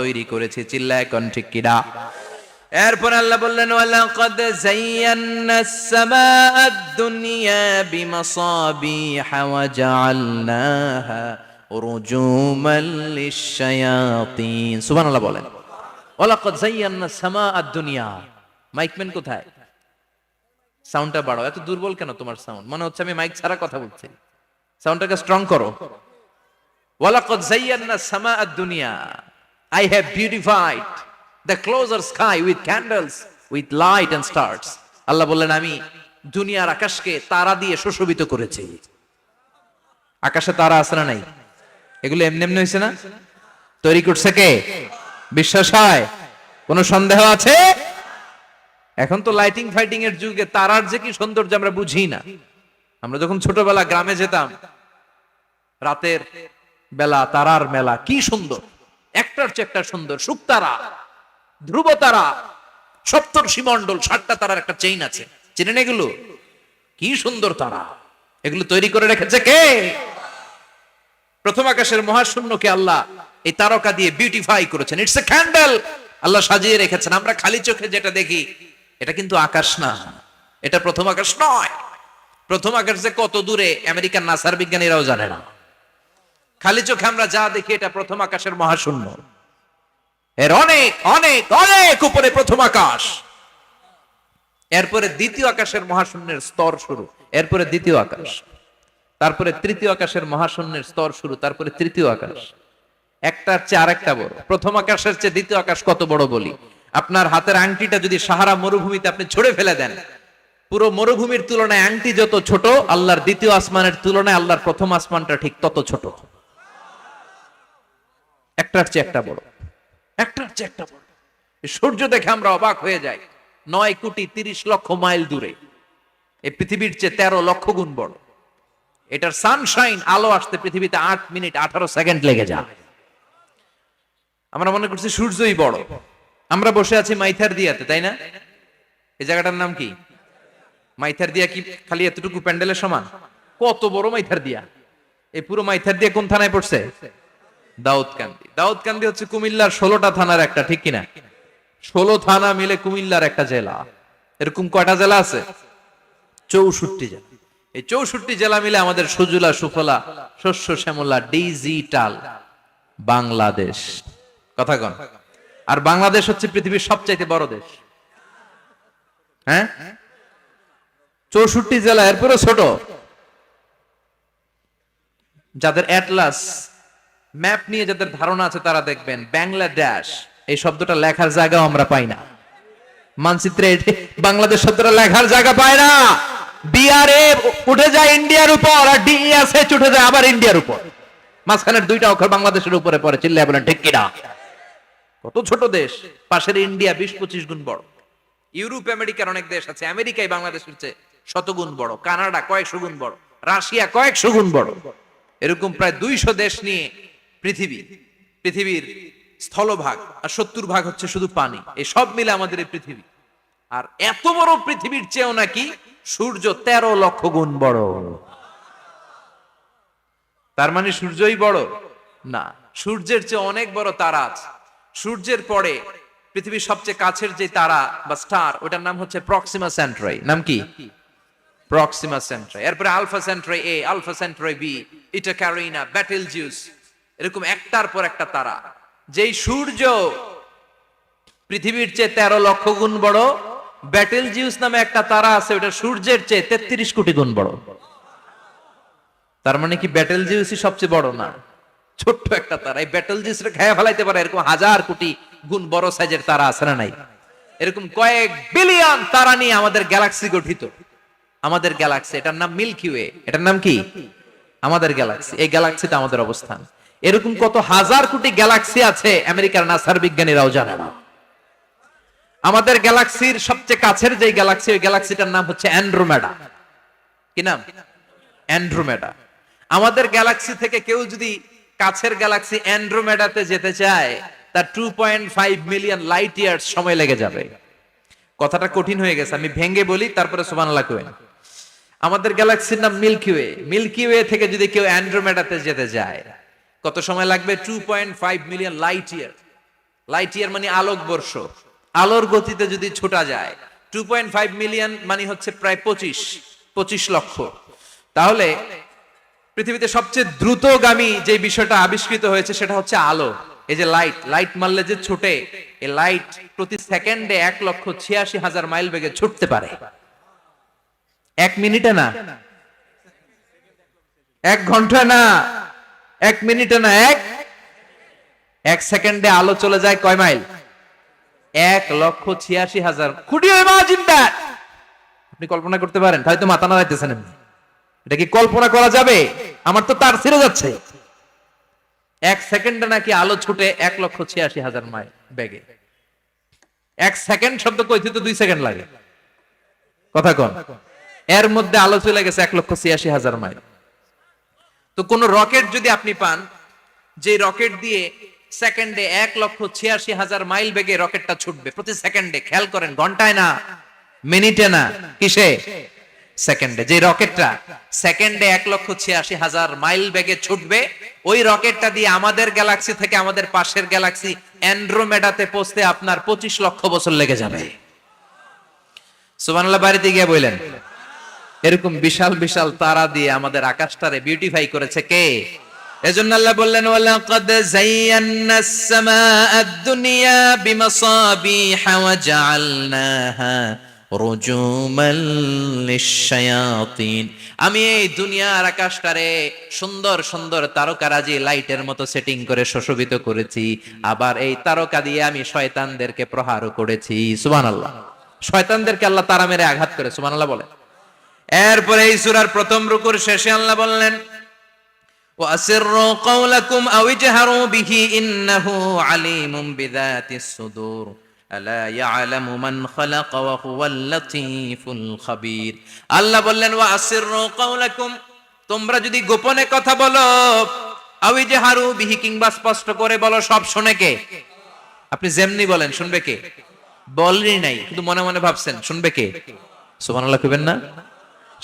তৈরি করেছি। চিল্লায় কোন ঠিক কিনা? এরপর আল্লাহ বললেন ওয়ালাকাদ যায়্যানাস সামাআদ দুনিয়া বিমাসাবিহা ওয়া জাআলনাহা রুজুমান লিশ-শায়াতিন। সুবহানাল্লাহ বলেন। ওয়ালাকাদ যায়্যানাস সামাআদ দুনিয়া। মাইকম্যান কোথায়? সাউন্ডটা বাড়াও। এত দুর্বল কেন তোমার সাউন্ড? মনে হচ্ছে আমি মাইক ছাড়া কথা বলছি। সাউন্ডটাকে স্ট্রং করো। ওয়ালাকাদ যায়্যানাস সামাআদ দুনিয়া, I have beautified the closer sky with candles, with light and stars. আল্লাহ বললেন আমি দুনিয়ার আকাশকে তারা দিয়ে সুশোভিত করেছি। আকাশে তারা আছে না নাই? এগুলো এমনি এমনি হয়েছে না? তৈরি করছে কে? বিশ্বাস হয়? কোনো সন্দেহ আছে? এখন তো লাইটিং ফাইটিং এর যুগে তারার যে কি সৌন্দর্য আমরা বুঝি না। আমরা যখন ছোটবেলা গ্রামে যেতাম, রাতের বেলা তারার মেলা, কি সুন্দর, একটার চেয়ে একটা সুন্দর। শুকতারা, ধ্রুব তারা, সপ্তর্ষিমণ্ডল, 7টা তারার একটা চেইন আছে, চেনেন এগুলো? কি সুন্দর তারা! এগুলো তৈরি করে রেখেছে কে? প্রথম আকাশের মহাশূন্যকে আল্লাহ এই তারকা দিয়ে বিউটিফাই করেছেন। It's a candle. আল্লাহ সাজিয়ে রেখেছেন। আমরা খালি চোখে যেটা দেখি এটা কিন্তু আকাশ না, এটা প্রথম আকাশ নয়। প্রথম আকাশ যে কত দূরে আমেরিকার নাসার বিজ্ঞানীরাও জানে না। খালি চোখে আমরা যা দেখি এটা প্রথম আকাশের মহাশূন্য। এর অনেক অনেক অনেক উপরে প্রথম আকাশ। এরপরে দ্বিতীয় আকাশের মহাশূন্যের স্তর শুরু, এরপরে দ্বিতীয় আকাশ, তারপরে তৃতীয় আকাশের মহাশূন্যের স্তর শুরু, তারপরে তৃতীয় আকাশ। একটার চেয়ে আরেকটা বড়। প্রথম আকাশের চেয়ে দ্বিতীয় আকাশ কত বড় বলি, আপনার হাতের আংটিটা যদি সাহারা মরুভূমিতে আপনি ছুঁড়ে ফেলে দেন, পুরো মরুভূমির তুলনায় আংটি যত ছোট, আল্লাহর দ্বিতীয় আসমানের তুলনায় আল্লাহর প্রথম আসমানটা ঠিক তত ছোট। একটার চেয়ে একটা বড়, একটার চেয়ে একটা বড়। সূর্য দেখে আমরা অবাক হয়ে যাই। 9,30,00,000 মাইল দূরে। এই পৃথিবীর চেয়ে 13 লক্ষ গুণ বড়। এটার সানশাইন, আলো আসতে পৃথিবীতে 8 মিনিট 18 সেকেন্ড লেগে যায়। আমরা মনে করছি সূর্যই বড়। আমরা বসে আছি মাইথার দিয়াতে, তাই না? এই জায়গাটার নাম কি? মাইথার দিয়া। কি খালি এতটুকু প্যান্ডেলের সমান? কত বড় মাইথার দিয়া! এই পুরো মাইথার দিয়া কোন থানায় পড়ছে? দাউদকান্দি। দাউদকান্দি হচ্ছে কুমিল্লার 16টা থানার একটা, ঠিক কিনা? 16 থানা মিলে কুমিল্লার একটা জেলা। এরকম কয়টা জেলা আছে? 64 জেলা। এই 64 জেলা মিলে আমাদের সুজলা সুফলা শস্য শ্যামলা ডিজিটাল বাংলাদেশ। কথা কন। আর বাংলাদেশ হচ্ছে পৃথিবীর সবচাইতে বড় দেশ। হ্যাঁ, 64 জেলা, এরপরে ছোট। যাদের অ্যাটলাস ম্যাপ নিয়ে যাদের ধারণা আছে তারা দেখবেন বাংলাদেশ এই শব্দটা লেখার জায়গাও আমরা পাই না। মানচিত্রে বাংলাদেশ শব্দটা লেখার জায়গা পায় না। বিআরএ উঠে যায় ইন্ডিয়ার উপর, আর ডিএসএচ উঠে যায় আবার ইন্ডিয়ার উপর। মাঝখানের 2টা অক্ষর বাংলাদেশের উপরে পড়ে। চিল্লায় বলেন ঠিক কিনা? কত ছোট দেশ। পাশের ইন্ডিয়া 20-25 গুণ বড়। ইউরোপ আমেরিকার অনেক দেশ আছে, আমেরিকাই বাংলাদেশের চেয়ে শতগুণ বড়। কানাডা কয়েকশো গুণ বড়। রাশিয়া কয়েকশো গুণ বড়। এরকম প্রায় 200 দেশ নিয়ে পৃথিবীর স্থলভাগ, আর 70% হচ্ছে শুধু পানি। এই সব মিলে আমাদের এই পৃথিবী। আর এত বড় পৃথিবীর চেয়েও নাকি সূর্য 13 লক্ষ গুণ বড়। তার মানে সূর্যই বড় না, সূর্যের চেয়ে অনেক বড় তারা আছে। সূর্যের পরে পৃথিবীর সবচেয়ে কাছের যে তারা বা স্টার, ওটার নাম হচ্ছে প্রক্সিমা সেন্ট্রাই। নাম কি? প্রক্সিমা সেন্ট্রাই। এরপরে আলফা সেন্ট্রাই এ, আলফা সেন্ট্রাই বি, ইটা ক্যারিনা, বেটেলজিউস, এরকম একটার পর একটা তারা। যেই সূর্য পৃথিবীর চেয়ে 13 লক্ষ গুণ বড়, বেটেলজিউস নামে একটা তারা আছে, ওটা সূর্যের চেয়ে 33 কোটি গুণ বড়। তার মানে কি বেটেলজিউসই সবচেয়ে বড় না? ছোট্ট একটা তারা। এই বেটেলজিউসকে খেয়ে ফেলাইতে পারে এরকম 1000 কোটি গুণ বড় সাইজের তারা আছে না নাই? এরকম কয়েক বিলিয়ন তারা নিয়ে আমাদের গ্যালাক্সি গঠিত। আমাদের গ্যালাক্সি, এটার নাম মিল্কি ওয়ে। এটার নাম কি? আমাদের গ্যালাক্সি। এই গ্যালাক্সিতে আমাদের অবস্থান। এরকম কত হাজার কোটি গ্যালাক্সি আছে আমেরিকার নাসার বিজ্ঞানীরাও জানে না। আমাদের গ্যালাক্সির সবচেয়ে কাছের যে গ্যালাক্সি, ওই গ্যালাক্সিটার নাম হচ্ছে অ্যান্ড্রোমেডা। কি নাম? অ্যান্ড্রোমেডা। আমাদের গ্যালাক্সি থেকে কেউ যদি কাছের গ্যালাক্সি অ্যান্ড্রোমেডাতে যেতে চায়, তার 2.5 মিলিয়ন লাইট ইয়ার্স সময় লেগে যাবে। কথাটা কঠিন হয়ে গেছে, আমি ভেঙে বলি, তারপরে সুবহানাল্লাহ কইবেন। আমাদের গ্যালাক্সির নাম মিল্কি ওয়ে। মিল্কি ওয়ে থেকে যদি কেউ অ্যান্ড্রোমেডাতে যেতে যায়, কত সময় লাগবে? 2.5 million light year. Light year মানে আলোকবর্ষ। আলোর গতিতে যদি ছোটা যায় 2.5 মিলিয়ন মানে হচ্ছে প্রায় 25 লক্ষ। তাহলে পৃথিবীতে সবচেয়ে দ্রুতগামী যে বিষয়টা আবিষ্কৃত হয়েছে সেটা হচ্ছে আলো। এই যে লাইট মারলে যে ছুটে, এই লাইট প্রতি সেকেন্ডে 1,86,000 মাইল বেগে ছুটতে পারে। 1 মিনিটে না, 1 ঘন্টা না, 1 মিনিটে না, 1 সেকেন্ডে আলো চলে যায় কয় mile? 1,86,000। Could you imagine that? আপনি কল্পনা করতে পারেন? হয়তো মাথা নাড়াইতেছেন এমনি। এটা কি কল্পনা করা যাবে? আমার তো তার ছিঁড়ে যাচ্ছে। 1 সেকেন্ডে নাকি আলো ছুটে 1,86,000 মাইল বেগে। 1 সেকেন্ড শব্দ কইতে তো 2 সেকেন্ড লাগে, কথা কোন? এর মধ্যে আলো চলে গেছে 1,86,000 মাইল। তো কোন রকেট যদি আপনি পান, যে রকেট দিয়ে সেকেন্ডে 1,86,000 মাইল বেগে রকেটটা ছুটবে প্রতি সেকেন্ডে, খেয়াল করেন, ঘন্টায় না, মিনিটে না, কিসে? সেকেন্ডে। যে রকেটটা সেকেন্ডে 1,86,000 মাইল বেগে ছুটবে, ওই রকেটটা দিয়ে আমাদের গ্যালাক্সি থেকে আমাদের পাশের গ্যালাক্সি অ্যান্ড্রোমেডাতে পৌঁছতে আপনার 25 লক্ষ বছর লেগে যাবে। সুবহানাল্লাহ বাড়িতে গিয়ে বললেন। এরকম বিশাল বিশাল তারা দিয়ে আমাদের আকাশটারে বিউটিফাই করেছে কে? এজন্য আল্লাহ বললেন, ওয়ালাকাদ যায়্যানাস সামাআদ দুনিয়া বিমাসাবিহা ওয়া জাআলনাহা রুজুমান লিশ-শায়াতিন। আমি এই দুনিয়ার আকাশটারে সুন্দর সুন্দর তারকারাজি লাইটের মতো সেটিং করে সুশোভিত করেছি। আবার এই তারকা দিয়ে আমি শয়তানদেরকে প্রহারও করেছি। সুবহানাল্লাহ। শয়তানদেরকে আল্লাহ তারা মেরে আঘাত করে। সুবহানাল্লাহ বলে। এরপরে এই সূরার প্রথম রুকুর শেষে আল্লাহ বললেন, وَأَسِرُّوا قَوْلَكُمْ أَوْ اجْهَرُوا بِهِ إِنَّهُ عَلِيمٌ بِذَاتِ الصُّدُورِ أَلَا يَعْلَمُ مَنْ خَلَقَ وَهُوَ اللَّطِيفُ الْخَبِيرُ। আল্লাহ বললেন, وَأَسِرُّوا قَوْلَكُمْ, তোমরা যদি গোপনে কথা বলো, أَوْ اجْهَرُوا بِهِ, কিংবা স্পষ্ট করে বলো, সব শুনে কে? আপনি যেমনি বলেন শুনবে কে? বলেনই নাই, কিন্তু মনে মনে ভাবছেন শুনবে কে? সুবহানাল্লাহ কইবেন না?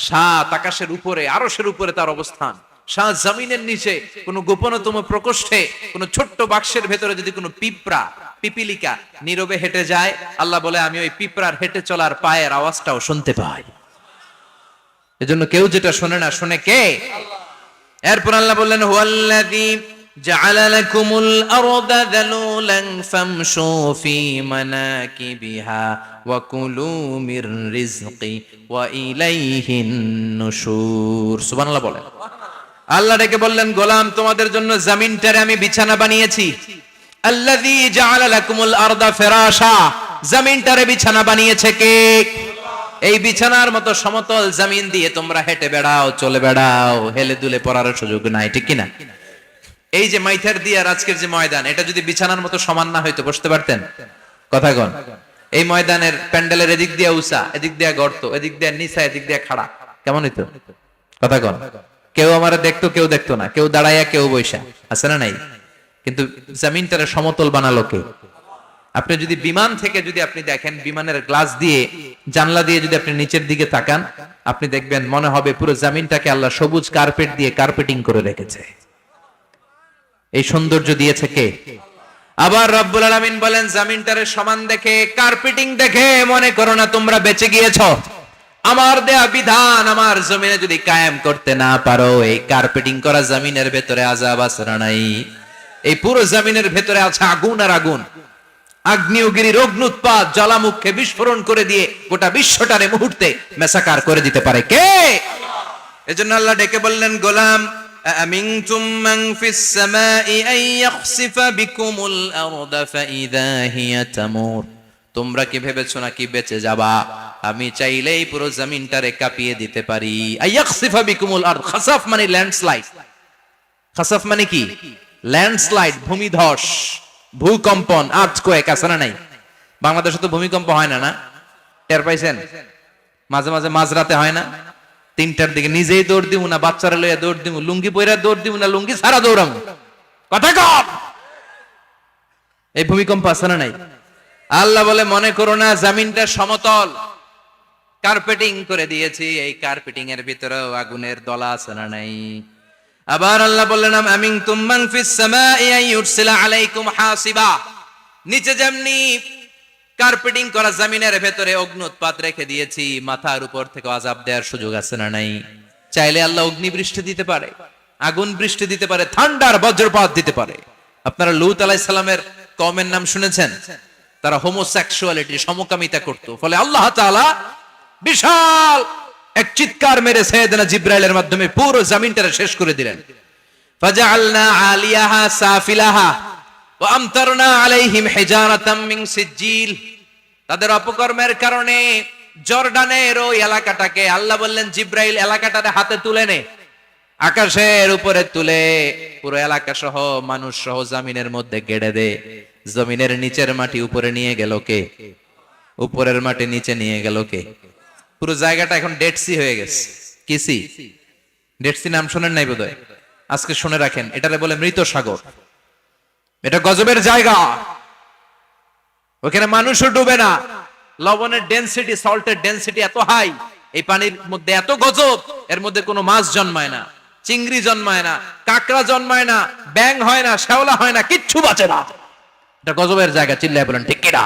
সাত আকাশের উপরে, আরশের উপরে তার অবস্থান, সাত জমিনের নিচে কোন গোপনতম প্রকোষ্ঠে, কোন ছোট্ট বাক্সের ভেতরে যদি কোনো পিঁপড়া, পিপিলিকা নীরবে হেঁটে যায়, আল্লাহ বলে আমি ওই পিঁপড়ার হেঁটে চলার পায়ের আওয়াজটাও শুনতে পাই। এজন্য কেউ যেটা শোনে না, শোনে কে? এরপর আল্লাহ বললেন, হুয়াল্লাযী জাআলা লাকুমুল আরদা যালুলান ফামশু ফি মানাকিবিহা ওয়া কুলু মির রিজকি ওয়া ইলাইহিন নুশুর। সুবহানাল্লাহ বলেন। আল্লাহ ডেকে বললেন, গোলাম, তোমাদের জন্য জমিনটারে আমি বিছানা বানিয়েছি। আল্লাযী জাআলা লাকুমুল আরদা ফিরাশা, জমিনটারে বিছানা বানিয়েছে কে? এই বিছানার মতো সমতল জমিন দিয়ে তোমরা হেঁটে বেড়াও, চলে বেড়াও, হেলে দুলে পড়ার সুযোগ নাই, ঠিক কিনা? এই যে মাইথার দিয়ার আজকের যে ময়দান, এটা যদি বিছানার মতো সমান না হইতো বসতে পারতেন? কথা কন। এই ময়দানের প্যান্ডেলের এদিক দিয়ে উঁচা, এদিক দিয়ে গর্ত, এদিক দিয়ে নিচা, এদিক দিয়ে খাড়া, কেমন হইতো? কথা কন। কেউ আমারে দেখতো, কেউ দেখতো না, কেউ দাঁড়াইয়া, কেউ বৈশা, আছে না নাই? কিন্তু জমিনটারে সমতল বানালো কে? আপনি যদি বিমান থেকে যদি আপনি দেখেন, বিমানের গ্লাস দিয়ে, জানলা দিয়ে যদি আপনি নিচের দিকে তাকান, আপনি দেখবেন মনে হবে পুরো জমিনটাকে আল্লাহ সবুজ কার্পেট দিয়ে কার্পেটিং করে রেখেছে। এই সৌন্দর্য দিয়েছে কে? আবার রব্বুল আলামিন বলেন, জমিনটারে সমান দেখে, কার্পেটিং দেখে মনে করো না তোমরা বেঁচে গিয়েছো। আমার দেয়া বিধান আমার জমিনে যদি কায়েম করতে না পারো, এই কার্পেটিং করা জমিনের ভেতরে আযাব আছে না নাই? এই পুরো জমিনের ভেতরে আছে আগুন আর আগুন। আগ্নেয়গিরির অগ্নুৎপাত জ্বালামুখে বিস্ফোরণ করে দিয়ে গোটা বিশ্বটারে মুহূর্তে মেসাকার করে দিতে পারে কে? এজন্য আল্লাহ ডেকে বললেন, গোলাম, আমিনতুম মান ফিস সামাই আন ইয়াখসিফা বিকুমুল আরদা ফাইযা হিয়া তামুর। তোমরা কি ভেবেছো নাকি বেঁচে যাবা? আমি চাইলেই পুরো জমিনটারে কাঁপিয়ে দিতে পারি। আইয়াখসিফা বিকুমুল আরদ, খাসাফ মানে ল্যান্ডস্লাইড। খাসাফ মানে কি? ল্যান্ডস্লাইড, ভূমিধস, ভূকম্পন, আর্থকোয়েক, আছে না নাই? বাংলাদেশে তো ভূমিকম্প হয় না, না? টের পাইছেন? মাঝে মাঝে মাঝরাতে হয় না? 3টার দিকে নিজেই দৌড় দিব না, বাচ্চারা লইয়া দৌড় দিব, লুঙ্গি পইরা দৌড় দিব না, লুঙ্গি ছাড়া দৌড়ামু, কথা কম। এই ভূমিকম্প আছে না নাই? আল্লাহ বলে, মনে করো না জমিনটা সমতল, কার্পেটিং করে দিয়েছি, এই কার্পেটিং এর ভিতরেও আগুনের দলা আছে না নাই? আবার আল্লাহ বললেন, আমিনতুম মান ফিস সামাই আন ইউরসিলা আলাইকুম হাসিবা। নিচে যেমনি কার্পেটিং করা জমিনের ভেতরে অগ্নি উৎপাত রেখে দিয়েছি, মাথার উপর থেকে আযাব দেওয়ার সুযোগ আছে না নাই? চাইলে আল্লাহ অগ্নি বৃষ্টি দিতে পারে, আগুন বৃষ্টি দিতে পারে, ঠান্ডার বজ্রপাত দিতে পারে। আপনারা লূত আলাইহিস সালামের কওমের নাম শুনেছেন? তারা হোমোসেক্সুয়ালিটি, সমকামিতা করত। ফলে আল্লাহ তাআলা বিশাল এক চিৎকার মেরে সাইয়েদনা জিবরাইলের মাধ্যমে পুরো জমিনটা শেষ করে দিলেন। ফাজআলনা আলিয়াহা সাফিলাহা ওয়া আমতারনা আলাইহিম হিজারাতাম মিন সিজিল। তাদের অপকর্মের কারণে জর্ডানের ওই এলাকাটাকে আল্লাহ বললেন, জিবরাইল এলাকাটারে হাতে তুলে নে, আকাশের উপরে তুলে পুরো এলাকা সহ মানুষ সহ জমিনের মধ্যে গেড়ে দে। জমিনের নিচের মাটি উপরে নিয়ে গেল কে? উপরের মাটি নিচে নিয়ে গেল কে? পুরো জায়গাটা এখন ডেড সি হয়ে গেছে। কি সি? ডেড সি নাম শুনেন নাই বোধহয়? আজকে শুনে রাখেন, এটারে বলে মৃত সাগর। এটা গজবের জায়গা, ওখানে মানুষও ডুবে না। লবণের ডেনসিটি, সল্টের ডেনসিটি এত হাই, এই পানির মধ্যে এত গজব, এর মধ্যে কোনো মাছ জন্মায় না, চিংড়ি জন্মায় না, কাঁকড়া জন্মায় না, ব্যাং হয় না, শ্যাওলা হয় না, কিচ্ছু বাঁচে না। এটা গজবের জায়গা। চিল্লায় বলেন ঠিক কিনা?